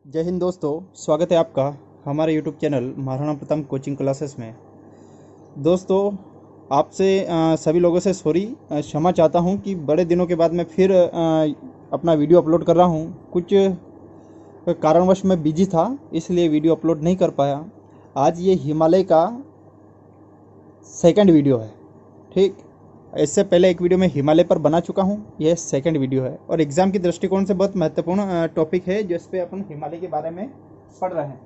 जय हिंद दोस्तों। स्वागत है आपका हमारे YouTube channel Maharana Pratap coaching classes में। दोस्तों, आपसे सभी लोगों से सॉरी क्षमा चाहता हूं कि बड़े दिनों के बाद मैं फिर अपना वीडियो अपलोड कर रहा हूं। कुछ कारणवश मैं बिजी था, इसलिए वीडियो अपलोड नहीं कर पाया। आज ये हिमालय का सेकंड वीडियो है। ठीक, इससे पहले एक वीडियो मैं हिमालय पर बना चुका हूँ, यह सेकंड वीडियो है और एग्ज़ाम की दृष्टिकोण से बहुत महत्वपूर्ण टॉपिक है जिस पे अपन हिमालय के बारे में पढ़ रहे हैं।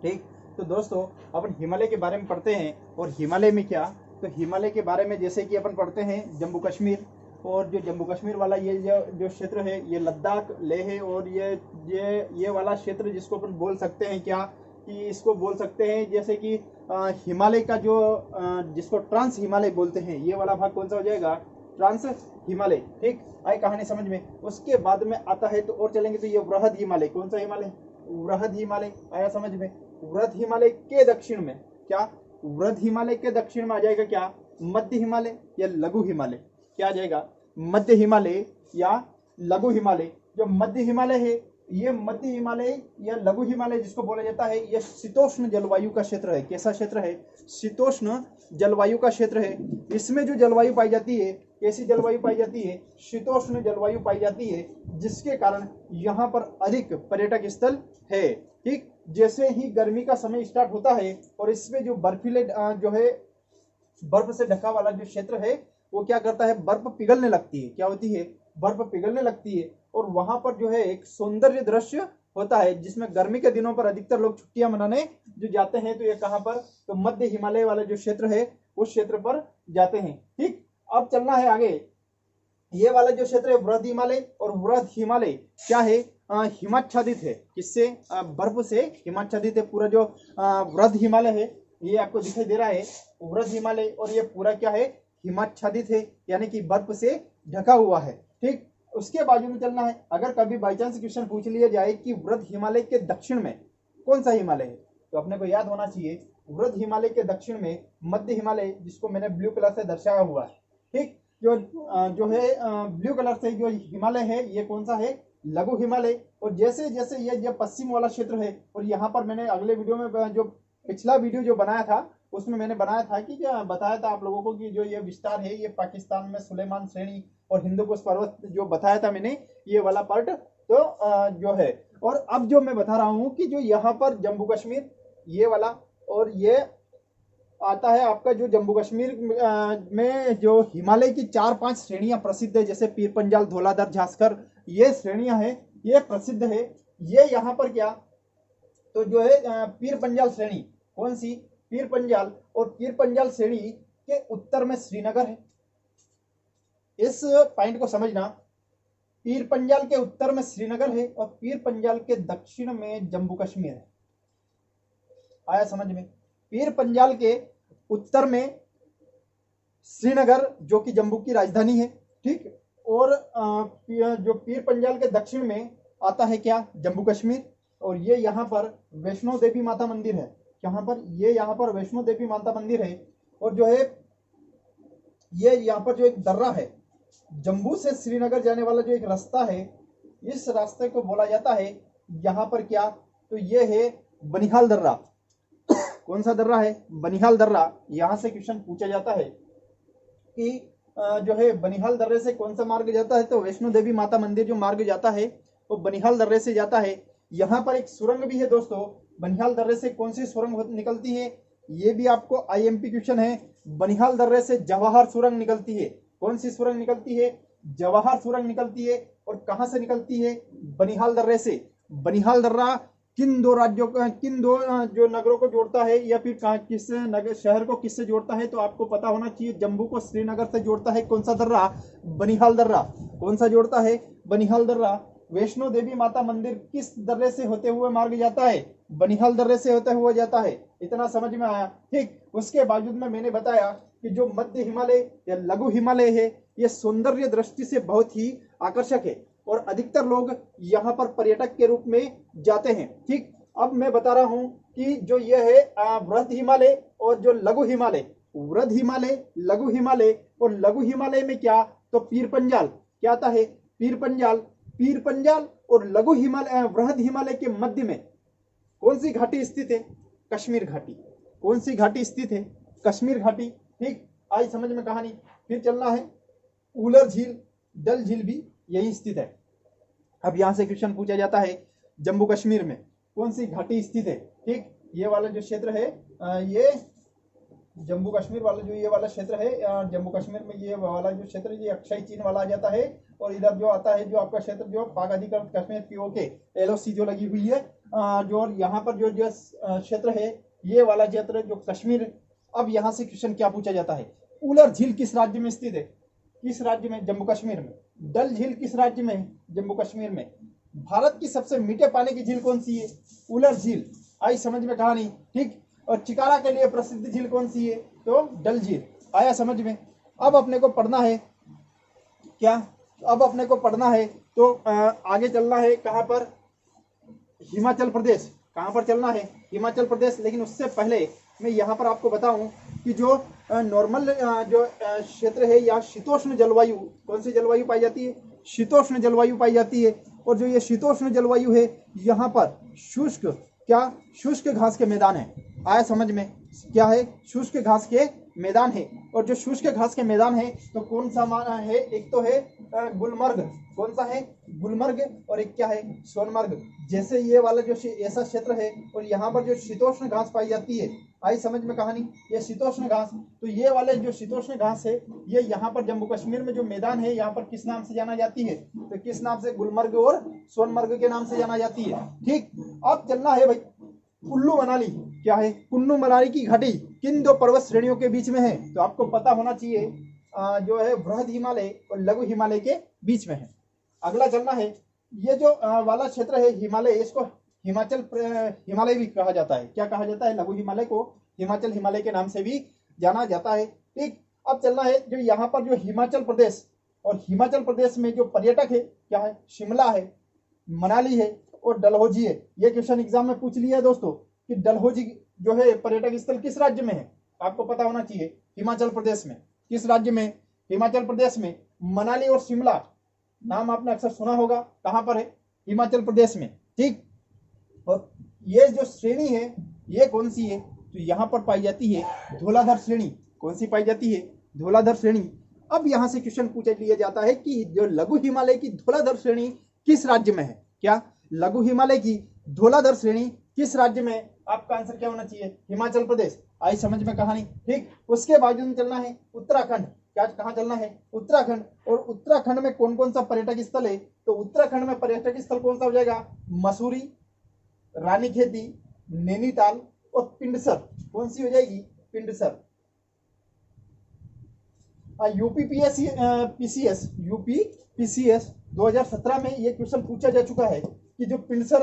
ठीक, तो दोस्तों अपन हिमालय के बारे में पढ़ते हैं। और हिमालय में क्या, तो हिमालय के बारे में जैसे कि अपन पढ़ते हैं जम्मू कश्मीर, और जो जम्मू कश्मीर वाला ये जो क्षेत्र है ये लद्दाख लेह है। और ये वाला क्षेत्र जिसको अपन बोल सकते हैं क्या, कि इसको बोल सकते हैं जैसे कि हिमालय का जो जिसको ट्रांस हिमालय बोलते हैं, ये वाला भाग कौन सा हो जाएगा, ट्रांस हिमालय। ठीक, आए कहानी समझ में। उसके बाद में आता है तो और चलेंगे तो ये वृहद हिमालय, कौन सा हिमालय, वृहद हिमालय। आया समझ में। वृहद हिमालय के दक्षिण में क्या, वृहद हिमालय के दक्षिण में आ जाएगा क्या, मध्य हिमालय या लघु हिमालय। क्या आ जाएगा, मध्य हिमालय या लघु हिमालय। जो मध्य हिमालय है, ये मध्य हिमालय या लघु हिमालय जिसको बोला जाता है, ये शीतोष्ण जलवायु का क्षेत्र है। कैसा क्षेत्र है, शीतोष्ण जलवायु का क्षेत्र है। इसमें जो जलवायु पाई जाती है, कैसी जलवायु पाई जाती है, शीतोष्ण जलवायु पाई जाती है, जिसके कारण यहाँ पर अधिक पर्यटक स्थल है। ठीक, जैसे ही गर्मी का समय स्टार्ट होता है और इसमें जो बर्फीले जो है बर्फ से ढका वाला जो क्षेत्र है वो क्या करता है, बर्फ पिघलने लगती है। क्या होती है, बर्फ पिघलने लगती है और वहां पर जो है एक सौंदर्य दृश्य होता है, जिसमें गर्मी के दिनों पर अधिकतर लोग छुट्टियां मनाने जो जाते हैं तो ये कहां पर, तो मध्य हिमालय वाला जो क्षेत्र है उस क्षेत्र पर जाते हैं। ठीक, अब चलना है आगे। ये वाला जो क्षेत्र है वृहद हिमालय, और वृहद हिमालय क्या है, हिमाच्छादित है। किससे, बर्फ से हिमाच्छादित है। पूरा जो वृहद हिमालय है ये आपको दिखाई दे रहा है, वृहद हिमालय, और ये पूरा क्या है, हिमाच्छादित है, यानी कि बर्फ से ढका हुआ है। ठीक, उसके बाजू में चलना है। अगर कभी बाई चांस क्वेश्चन पूछ लिया जाए कि वृहद हिमालय के दक्षिण में कौन सा हिमालय है, तो अपने को याद होना चाहिए वृहद हिमालय के दक्षिण में मध्य हिमालय, जिसको मैंने ब्लू कलर से दर्शाया हुआ है। ठीक, जो है ब्लू कलर से जो हिमालय है ये कौन सा है, लघु हिमालय। और जैसे जैसे ये पश्चिम वाला क्षेत्र है, और यहाँ पर मैंने अगले वीडियो में जो पिछला वीडियो जो बनाया था उसमें मैंने बनाया था कि क्या बताया था आप लोगों को कि जो ये विस्तार है ये पाकिस्तान में सुलेमान श्रेणी और हिंदू कुश पर्वत जो बताया था मैंने, ये वाला पार्ट तो जो है। और अब जो मैं बता रहा हूँ कि जो यहाँ पर जम्मू कश्मीर ये वाला, और ये आता है आपका जो जम्मू कश्मीर में जो हिमालय की 4-5 श्रेणियां प्रसिद्ध है, जैसे पीर पंजाल, धौलाधर, झांसकर, ये श्रेणियां हैं, ये प्रसिद्ध है। ये यहाँ पर क्या, तो जो है पीर पंजाल श्रेणी, कौन सी, पीर पंजाल। और पीर पंजाल श्रेणी के उत्तर में श्रीनगर है। इस पॉइंट को समझना, पीर पंजाल के उत्तर में श्रीनगर है और पीर पंजाल के दक्षिण में जम्मू कश्मीर है। आया समझ में। पीर पंजाल के उत्तर में श्रीनगर जो कि जम्मू की राजधानी है। ठीक, और जो पीर पंजाल के दक्षिण में आता है क्या, जम्मू कश्मीर। और ये यहाँ पर वैष्णो देवी माता मंदिर है। यहाँ पर ये यहाँ पर वैष्णो देवी माता मंदिर है। और जो है ये यहाँ पर जो एक दर्रा है, जम्मू से श्रीनगर जाने वाला जो एक रास्ता है, इस रास्ते को बोला जाता है यहाँ पर क्या, तो ये है बनिहाल दर्रा। कौन सा दर्रा है, बनिहाल दर्रा। यहाँ से क्वेश्चन पूछा जाता है कि जो है बनिहाल दर्रे से कौन सा मार्ग जाता है, तो वैष्णो देवी माता मंदिर जो मार्ग जाता है वो बनिहाल दर्रे से जाता है। यहाँ पर एक सुरंग भी है दोस्तों, बनिहाल दर्रे से कौन सी सुरंग निकलती है, ये भी आपको आईएमपी क्वेश्चन है। बनिहाल दर्रे से जवाहर सुरंग निकलती है। कौन सी सुरंग निकलती है, जवाहर सुरंग निकलती है। और कहां से निकलती है, बनिहाल दर्रे से। बनिहाल दर्रा किन दो राज्यों का, किन दो जो नगरों को जोड़ता है, या फिर किस नगर शहर को किससे जोड़ता है, तो आपको पता होना चाहिए। जम्मू को श्रीनगर से जोड़ता है कौन सा दर्रा, बनिहाल दर्रा। कौन सा जोड़ता है, बनिहाल दर्रा। वैष्णो देवी माता मंदिर किस दर्रे से होते हुए मार्ग जाता है, बनिहाल दर्रे से होते हुए जाता है। इतना समझ में आया। ठीक, उसके बावजूद में मैंने बताया कि जो मध्य हिमालय या लघु हिमालय है ये सौंदर्य दृष्टि से बहुत ही आकर्षक है और अधिकतर लोग यहाँ पर पर्यटक के रूप में जाते हैं। ठीक, अब मैं बता रहा हूँ कि जो ये है वृहद हिमालय और जो लघु हिमालय, वृहद हिमालय, लघु हिमालय। और लघु हिमालय में क्या, तो पीर पंजाल क्या आता है, पीर पंजाल। पीर पंजाल और लघु हिमालय वृहद हिमालय के मध्य में कौन सी घाटी स्थित है? कश्मीर घाटी। कौन सी घाटी स्थित है? कश्मीर घाटी। ठीक, आई समझ में कहानी। फिर चलना है, उलर झील, डल झील भी यही स्थित है। अब यहां से क्वेश्चन पूछा जाता है जम्मू कश्मीर में कौन सी घाटी स्थित है? ठीक, ये वाला जो क्षेत्र है ये जम्मू कश्मीर वाला जो ये वाला क्षेत्र है, जम्मू कश्मीर में ये वाला जो क्षेत्र है ये अक्षय चीन वाला आ जाता है। और इधर जो आता है जो आपका क्षेत्र जो पाक अधिकृत कश्मीर पीओके एलओसी जो लगी हुई है, जो यहाँ पर जो क्षेत्र है ये वाला क्षेत्र जो कश्मीर। अब यहाँ से क्वेश्चन क्या पूछा जाता है? उलर झील किस राज्य में स्थित है? किस राज्य में? जम्मू कश्मीर में। डल झील किस राज्य में? जम्मू कश्मीर में। भारत की सबसे मीठे पानी की झील कौन सी है? उलर झील। आई समझ में कहानी। ठीक, और चिकारा के लिए प्रसिद्ध झील कौन सी है? तो डल झील। आया समझ में। अब अपने को पढ़ना है क्या? अब अपने को पढ़ना है तो आगे चलना है कहाँ पर? हिमाचल प्रदेश। कहाँ पर चलना है? हिमाचल प्रदेश। लेकिन उससे पहले मैं यहाँ पर आपको बताऊं कि जो नॉर्मल जो क्षेत्र है या शीतोष्ण जलवायु, कौन सी जलवायु पाई जाती है? शीतोष्ण जलवायु पाई जाती है। और जो ये शीतोष्ण जलवायु है यहाँ पर शुष्क, क्या? शुष्क घास के मैदान है। आया समझ में? क्या है? शुष्क घास के मैदान है। और जो शुष्क घास के मैदान है तो कौन सा है? एक तो है गुलमर्ग। कौन सा है? गुलमर्ग। और एक क्या है? सोनमर्ग। जैसे ये वाला जो ऐसा क्षेत्र है और यहाँ पर जो शीतोष्ण घास पाई जाती है। आई समझ में कहानी। ये शीतोष्ण घास, तो ये वाले जो शीतोष्ण घास है ये यहाँ पर जम्मू कश्मीर में जो मैदान है यहाँ पर किस नाम से जाना जाती है? तो किस नाम से? गुलमर्ग और सोनमर्ग के नाम से जाना जाती है। ठीक, अब चलना है भाई कुल्लू मनाली। क्या है? कुल्लू मनाली की घाटी किन दो पर्वत श्रेणियों के बीच में है? तो आपको पता होना चाहिए जो है वृहद हिमालय और लघु हिमालय के बीच में है। अगला चलना है, ये जो वाला क्षेत्र है हिमालय, इसको हिमाचल हिमालय भी कहा जाता है। क्या कहा जाता है? लघु हिमालय को हिमाचल हिमालय के नाम से भी जाना जाता है। ठीक, अब चलना है जो यहाँ पर जो हिमाचल प्रदेश, और हिमाचल प्रदेश में जो पर्यटक है क्या है? शिमला है, मनाली है और डलहौजी है। ये क्वेश्चन एग्जाम में पूछ लिया है दोस्तों कि डलहौजी जो है पर्यटक स्थल किस राज्य में है? आपको पता होना चाहिए। हिमाचल प्रदेश में। किस राज्य में? हिमाचल प्रदेश में। मनाली और शिमला नाम आपने अक्सर सुना होगा, कहां पर है? हिमाचल प्रदेश में। ठीक, और ये जो श्रेणी है ये कौन सी है? तो यहाँ पर पाई जाती है धौलाधर श्रेणी। कौन सी पाई जाती है? धौलाधर श्रेणी। अब यहाँ से क्वेश्चन पूछ लिया जाता है कि जो लघु हिमालय की धौलाधर श्रेणी किस राज्य में है? क्या? लघु हिमालय की धौलाधर श्रेणी किस राज्य में? आपका आंसर क्या होना चाहिए? हिमाचल प्रदेश। आई समझ में कहानी। ठीक, उसके बाद में चलना है उत्तराखंड। क्या? कहाँ चलना है? उत्तराखंड। और उत्तराखंड में कौन कौन सा पर्यटक स्थल है? तो उत्तराखंड में पर्यटक स्थल कौन सा हो जाएगा? मसूरी, रानीखेती, नैनीताल और पिंडसर। कौन सी हो जाएगी? पिंडसर। यूपीपीसीएस 2017 में ये क्वेश्चन पूछा जा चुका है कि जो पिंडसर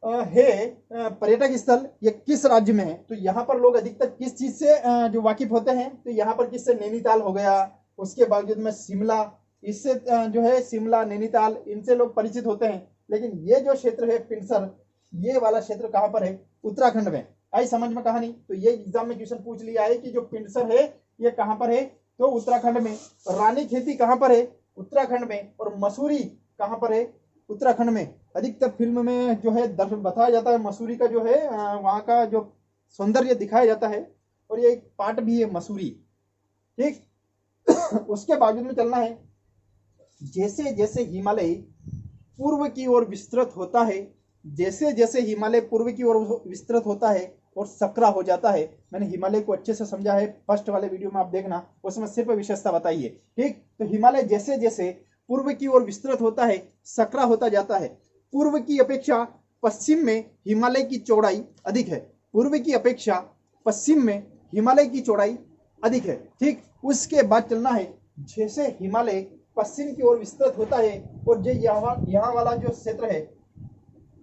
है पर्यटक स्थल ये किस राज्य में है? तो यहाँ पर लोग अधिकतर किस चीज से जो वाकिफ होते हैं? तो यहाँ पर किससे? नैनीताल हो गया, उसके बावजूद में शिमला, इससे जो है शिमला, नैनीताल, इनसे लोग परिचित होते हैं। लेकिन ये जो क्षेत्र है पिंडसर, ये वाला क्षेत्र कहाँ पर है? उत्तराखंड में। आई समझ में कहानी। तो ये एग्जाम में क्वेश्चन पूछ लिया है कि जो पिंडसर है ये कहाँ पर है? तो उत्तराखंड में। रानीखेती कहाँ पर है? उत्तराखंड में। और मसूरी कहाँ पर है? उत्तराखंड में। अधिकतर फिल्म में जो है बताया जाता है मसूरी का जो है वहाँ का जो सौंदर्य दिखाया जाता है, और ये एक पार्ट भी है मसूरी। ठीक, उसके बाजू में चलना है, जैसे जैसे हिमालय पूर्व की ओर विस्तृत होता है, जैसे जैसे हिमालय पूर्व की ओर विस्तृत होता है और सकरा हो जाता है। मैंने हिमालय को अच्छे से समझा है, फर्स्ट वाले वीडियो में आप देखना, उसमें सिर्फ विशेषता बताई है। ठीक, तो हिमालय जैसे जैसे पूर्व की ओर विस्तृत होता है, सकरा होता जाता है। पूर्व की अपेक्षा पश्चिम में हिमालय की चौड़ाई अधिक है। पूर्व की अपेक्षा पश्चिम में हिमालय की चौड़ाई अधिक है। ठीक, उसके बाद चलना है, जैसे हिमालय पश्चिम की ओर विस्तृत होता है और जो यहाँ वाला जो क्षेत्र है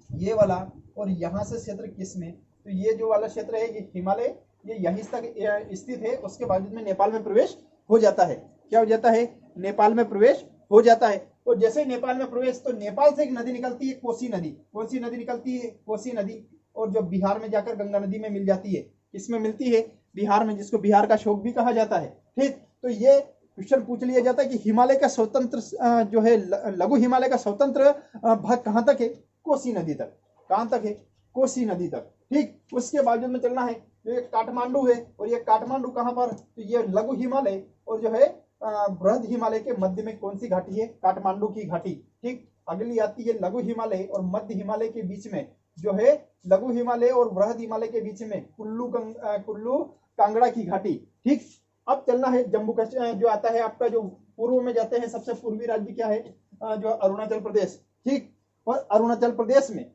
ये वाला, और यहाँ से क्षेत्र किस में? तो ये जो वाला क्षेत्र है ये हिमालय ये यहीं तक स्थित है। उसके बाद में नेपाल में प्रवेश हो जाता है। क्या हो जाता है? नेपाल में प्रवेश हो जाता है। और जैसे नेपाल में प्रवेश, तो नेपाल से एक नदी निकलती है, कोसी नदी। कौन सी नदी निकलती है? कोसी नदी। और जो बिहार में जाकर गंगा नदी में मिल जाती है। किसमें मिलती है? बिहार में, जिसको बिहार का शोक भी कहा जाता है। ठीक, तो ये क्वेश्चन पूछ लिया जाता है कि हिमालय का स्वतंत्र जो है लघु हिमालय का स्वतंत्र भाग कहाँ तक है? कोसी नदी तक। कहाँ तक है? कोसी नदी तक। ठीक, उसके बाजू में चलना है, जो ये काठमांडू है, और ये काठमांडू कहाँ पर? तो ये लघु हिमालय और जो है बृहद हिमालय के मध्य में कौन सी घाटी है? काठमांडू की घाटी। ठीक, अगली आती है लघु हिमालय और मध्य हिमालय के बीच में जो है, लघु हिमालय और बृहद हिमालय के बीच में कुल्लू कांगड़ा की घाटी। ठीक, अब चलना है जम्मू कश्मीर, जो आता है आपका, जो पूर्व में जाते हैं, सबसे पूर्वी राज्य क्या है? जो अरुणाचल प्रदेश। ठीक, और अरुणाचल प्रदेश में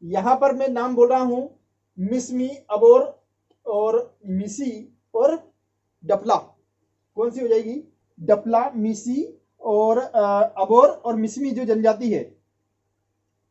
यहां पर मैं नाम बोल रहा हूं, मिसमी, अबोर और मिसी और डपला। कौन सी हो जाएगी? डपला, मिसी और अबोर और मिसमी जो जनजाति है,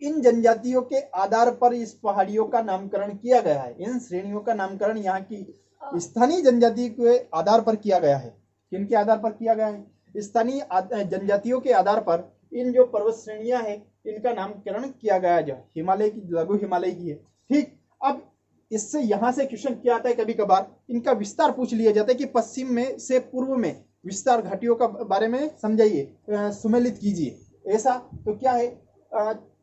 इन जनजातियों के आधार पर इस पहाड़ियों का नामकरण किया गया है। इन श्रेणियों का नामकरण यहाँ की स्थानीय जनजाति के आधार पर किया गया है। किनके आधार पर किया गया है? स्थानीय जनजातियों के आधार पर इन जो पर्वत श्रेणियां हैं, इनका नामकरण किया गया है, जो हिमालय की, लघु हिमालय की है। ठीक, अब इससे यहां से क्वेश्चन क्या आता है, कभी कभार इनका विस्तार पूछ लिया जाता है कि पश्चिम में से पूर्व में विस्तार घाटियों का बारे में समझाइए, सुमेलित कीजिए। ऐसा तो क्या है,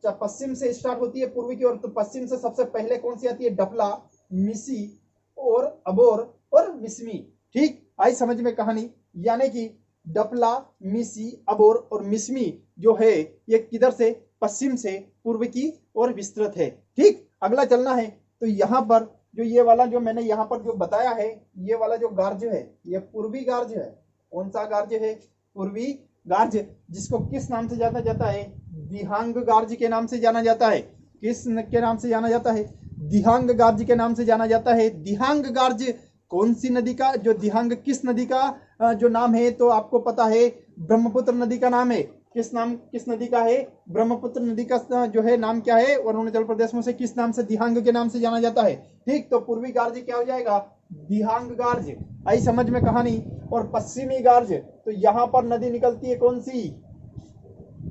पश्चिम से स्टार्ट होती है पूर्व की ओर, तो पश्चिम से सबसे पहले कौन सी आती है? डपला, मिसी और अबोर और मिसमी। ठीक, आई समझ में कहानी, यानी कि डपला, मिसी, अबोर और मिसमी जो है, ये किधर से? पश्चिम से पूर्व की ओर विस्तृत है। ठीक, अगला चलना है, तो यहाँ पर जो ये वाला जो मैंने यहाँ पर जो बताया है, ये वाला जो गार्ज है, ये पूर्वी गार्ज है। कौन सा गार्ज है? पूर्वी गार्ज, जिसको किस नाम से जाना जाता है? दिहांग गार्ज के नाम से जाना जाता है। किस के नाम से जाना जाता है? दिहांग गार्ज के नाम से जाना जाता है। दिहांग गार्ज कौन सी नदी का, जो दिहांग किस नदी का जो नाम है? तो आपको पता है, ब्रह्मपुत्र नदी का नाम है। किस नदी का है? ब्रह्मपुत्र नदी का जो है नाम क्या है? अरुणाचल प्रदेश में से किस नाम से? दिहांग के नाम से जाना जाता है। ठीक, तो पूर्वी गार्ज क्या हो जाएगा? दिहांग गार्ज। आई समझ में कहानी। और पश्चिमी गार्ज, तो यहां पर नदी निकलती है, कौन सी?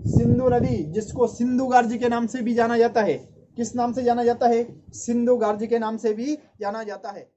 सिंधु नदी, जिसको सिंधु गार्ज के नाम से भी जाना जाता है। किस नाम से जाना जाता है? सिंधु गार्ज के नाम से भी जाना जाता है।